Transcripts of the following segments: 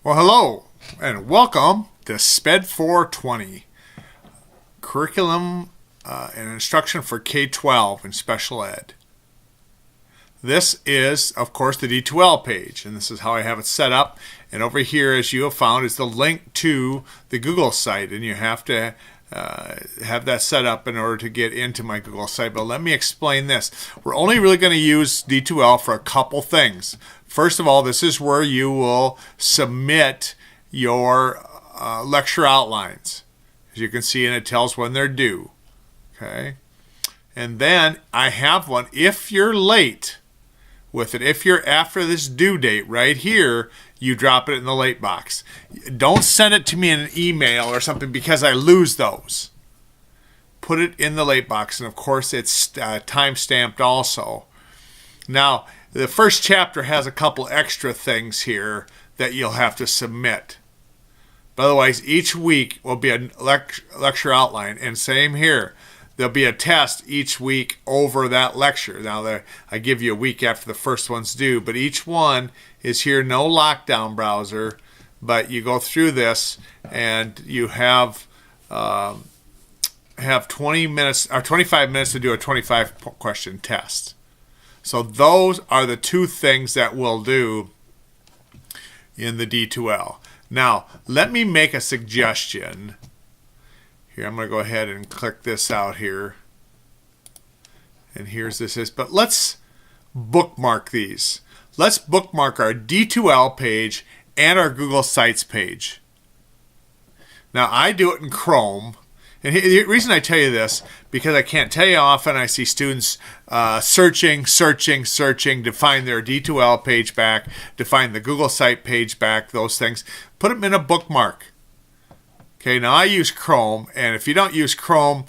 Well, hello and welcome to SPED 420, Curriculum and Instruction for K-12 in Special Ed. This is, of course, the D2L page, and this is how I have it set up. And over here, as you have found, is the link to the Google site, and you have to have that set up in order to get into my Google site. But let me explain this. We're only really going to use D2L for a couple things. First of all, this is where you will submit your lecture outlines. As you can see, and it tells when they're due. Okay, and then I have one. If you're late with it, if you're after this due date right here, you drop it in the late box. Don't send it to me in an email or something because I lose those. Put it in the late box, and of course it's time stamped also. Now, the first chapter has a couple extra things here that you'll have to submit. But otherwise, each week will be a lecture outline, and same here. There'll be a test each week over that lecture. Now, I give you a week after the first one's due, but each one is here, no lockdown browser, but you go through this and you have 20 minutes or 25 minutes to do a 25-question test. So those are the two things that we'll do in the D2L. Now, let me make a suggestion. Here, I'm going to go ahead and click this out here. And here's this. But let's bookmark these. Let's bookmark our D2L page and our Google Sites page. Now, I do it in Chrome. And the reason I tell you this, because I can't tell you how often I see students searching to find their D2L page back, to find the Google Site page back, those things. Put them in a bookmark. Okay, now I use Chrome, and if you don't use Chrome,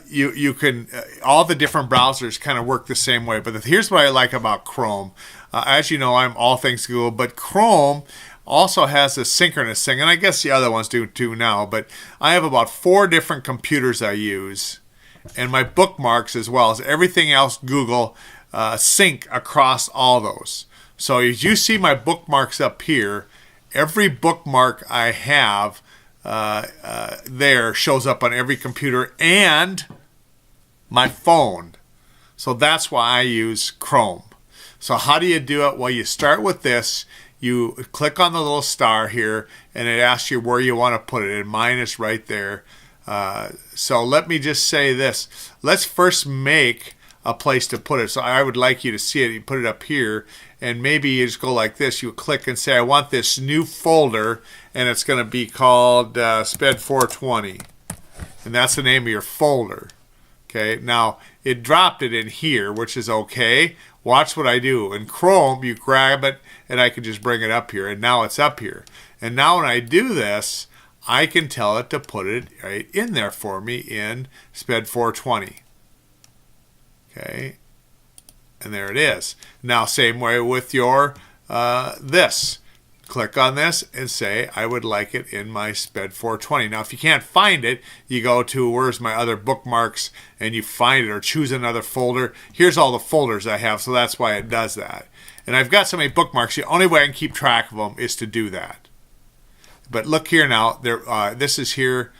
you can, all the different browsers kind of work the same way. But here's what I like about Chrome. As you know, I'm all things Google, but Chrome also has a synchronous thing, and I guess the other ones do too now, but I have about 4 different computers I use, and my bookmarks as well as everything else Google sync across all those. So as you see my bookmarks up here, every bookmark I have there shows up on every computer and my phone. So that's why I use Chrome. So how do you do it? Well, you start with this. You click on the little star here, and it asks you where you want to put it, and mine is right there. So let me just say this. Let's first make a place to put it. So I would like you to see it. You put it up here, and maybe you just go like this. You click and say, I want this new folder, and it's going to be called SPED 420. And that's the name of your folder. Okay, now it dropped it in here, which is okay. Watch what I do. In Chrome, you grab it, and I can just bring it up here, and now it's up here. And now when I do this, I can tell it to put it right in there for me in SPED 420. Okay, and there it is. Now, same way with your this. Click on this and say, I would like it in my SPED 420. Now, if you can't find it, you go to where's my other bookmarks, and you find it, or choose another folder. Here's all the folders I have, so that's why it does that. And I've got so many bookmarks, the only way I can keep track of them is to do that. But look here now, this is here.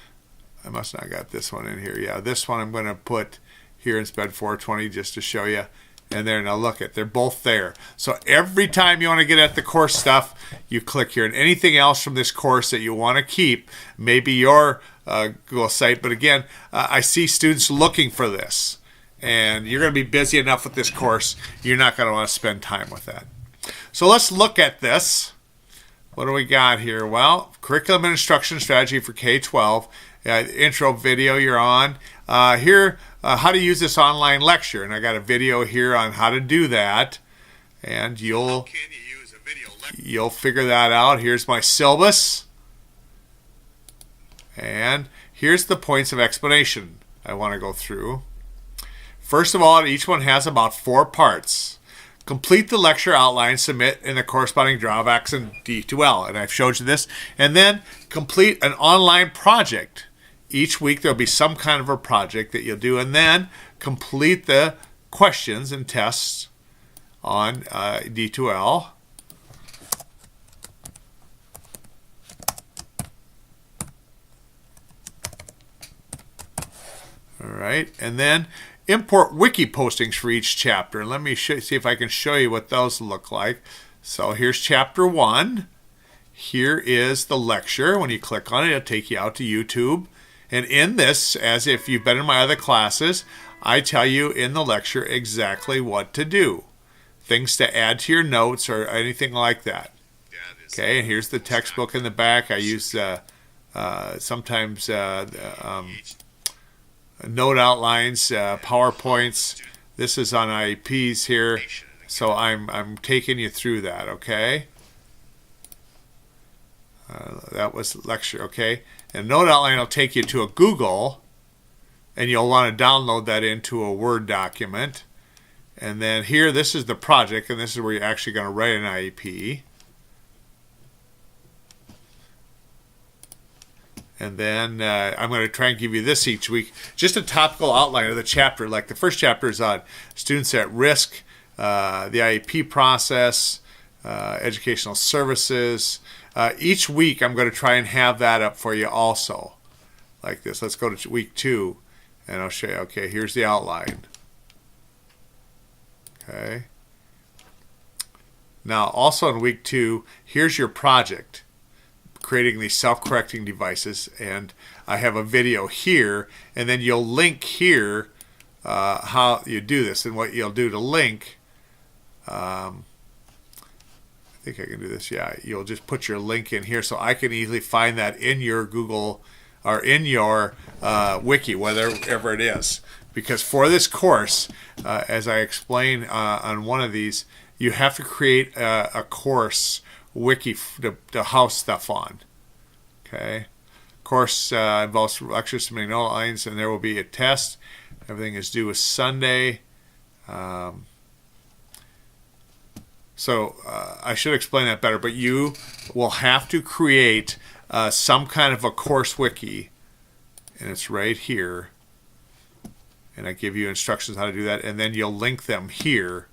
I must not got this one in here. Yeah, this one I'm going to put here in SPED 420 just to show you. And there, now look at, they're both there. So every time you want to get at the course stuff, you click here. And anything else from this course that you want to keep, maybe your Google site. But again, I see students looking for this. And you're going to be busy enough with this course, you're not going to want to spend time with that. So let's look at this. What do we got here? Well, Curriculum and Instruction Strategy for K-12. Intro video you're on. Here, how to use this online lecture. And I got a video here on how to do that. And you'll figure that out. Here's my syllabus. And here's the points of explanation I want to go through. First of all, each one has about 4 parts. Complete the lecture outline, submit in the corresponding drawbacks in D2L. And I've showed you this. And then complete an online project. Each week there'll be some kind of a project that you'll do, and then complete the questions and tests on D2L. All right, and then import wiki postings for each chapter. Let me see if I can show you what those look like. So here's chapter 1. Here is the lecture. When you click on it, it'll take you out to YouTube. And in this, as if you've been in my other classes, I tell you in the lecture exactly what to do. Things to add to your notes or anything like that. Okay, and here's the textbook in the back. I use sometimes note outlines, PowerPoints. This is on IEPs here, so I'm taking you through that. Okay, that was lecture. Okay, and note outline will take you to a Google, and you'll want to download that into a Word document. And then here, this is the project, and this is where you're actually going to write an IEP. And then I'm going to try and give you this each week. Just a topical outline of the chapter. Like the first chapter is on students at risk, the IEP process, educational services. Each week I'm going to try and have that up for you also. Like this. Let's go to week 2. And I'll show you. Okay, here's the outline. Okay. Now also in week 2, here's your project. Creating these self-correcting devices, and I have a video here, and then you'll link here how you do this, and what you'll do to link. I think I can do this. Yeah, you'll just put your link in here, so I can easily find that in your Google or in your wiki, whatever it is. Because for this course, as I explain on one of these, you have to create a course wiki to house stuff on. Okay, course involves lectures, submitting note lines, and there will be a test. Everything is due with Sunday. So I should explain that better, but you will have to create some kind of a course wiki, and it's right here. And I give you instructions how to do that, and then you'll link them here.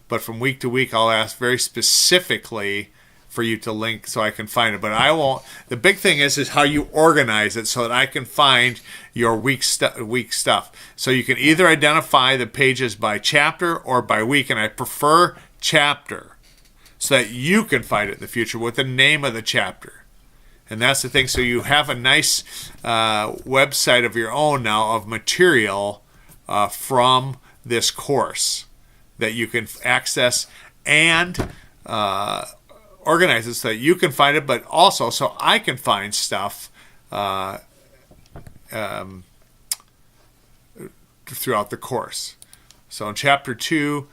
But from week to week, I'll ask very specifically for you to link so I can find it. But I won't. The big thing is how you organize it so that I can find your week stuff. So you can either identify the pages by chapter or by week, and I prefer chapter so that you can find it in the future with the name of the chapter. And that's the thing. So you have a nice website of your own now of material from this course that you can access and organize it so that you can find it, but also so I can find stuff throughout the course. So in chapter 2,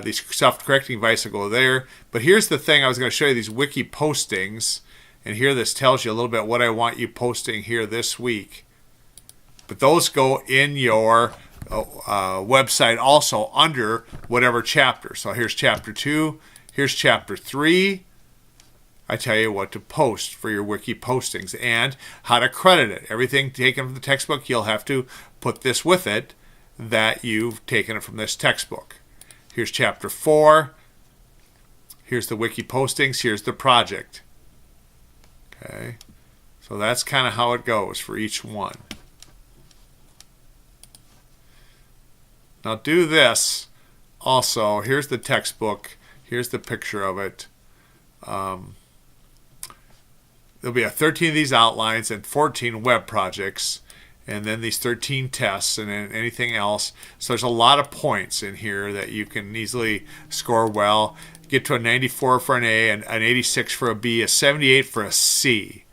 these self-correcting devices go there. But here's the thing, I was going to show you these wiki postings, and here this tells you a little bit what I want you posting here this week. But those go in your website also under whatever chapter. So here's chapter 2, here's chapter 3. I tell you what to post for your wiki postings and how to credit it. Everything taken from the textbook, you'll have to put this with it that you've taken it from this textbook. Here's chapter 4. Here's the wiki postings. Here's the project. Okay, so that's kind of how it goes for each one. Now do this also. Here's the textbook. Here's the picture of it. There'll be 13 of these outlines and 14 web projects, and then these 13 tests, and then anything else. So there's a lot of points in here that you can easily score well. Get to a 94 for an A, and an 86 for a B, a 78 for a C.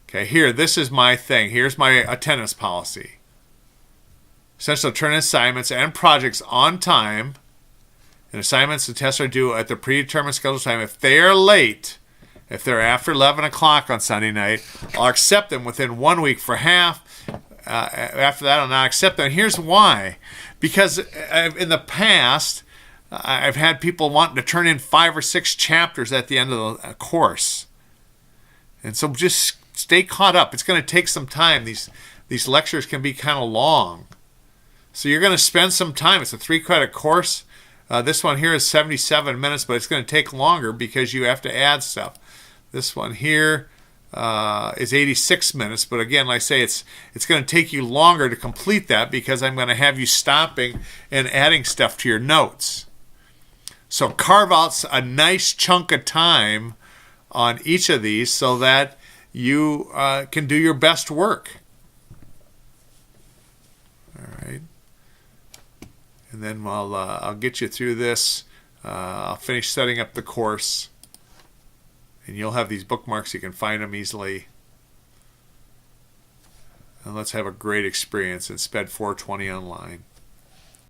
Okay, here, this is my thing. Here's my attendance policy. Essentially, turn in assignments and projects on time, and assignments and tests are due at the predetermined scheduled time. If they are late, if they're after 11 o'clock on Sunday night, I'll accept them within 1 week for half. After that, I'll not accept them. And here's why. Because in the past, I've had people wanting to turn in 5 or 6 chapters at the end of the course. And so just stay caught up. It's going to take some time. These lectures can be kind of long. So you're going to spend some time. It's a 3-credit course. This one here is 77 minutes, but it's going to take longer because you have to add stuff. This one here, is 86 minutes. But again, like I say, it's going to take you longer to complete that because I'm going to have you stopping and adding stuff to your notes. So carve out a nice chunk of time on each of these so that you can do your best work. All right. And then I'll get you through this. I'll finish setting up the course. And you'll have these bookmarks. You can find them easily. And let's have a great experience in SPED 420 online.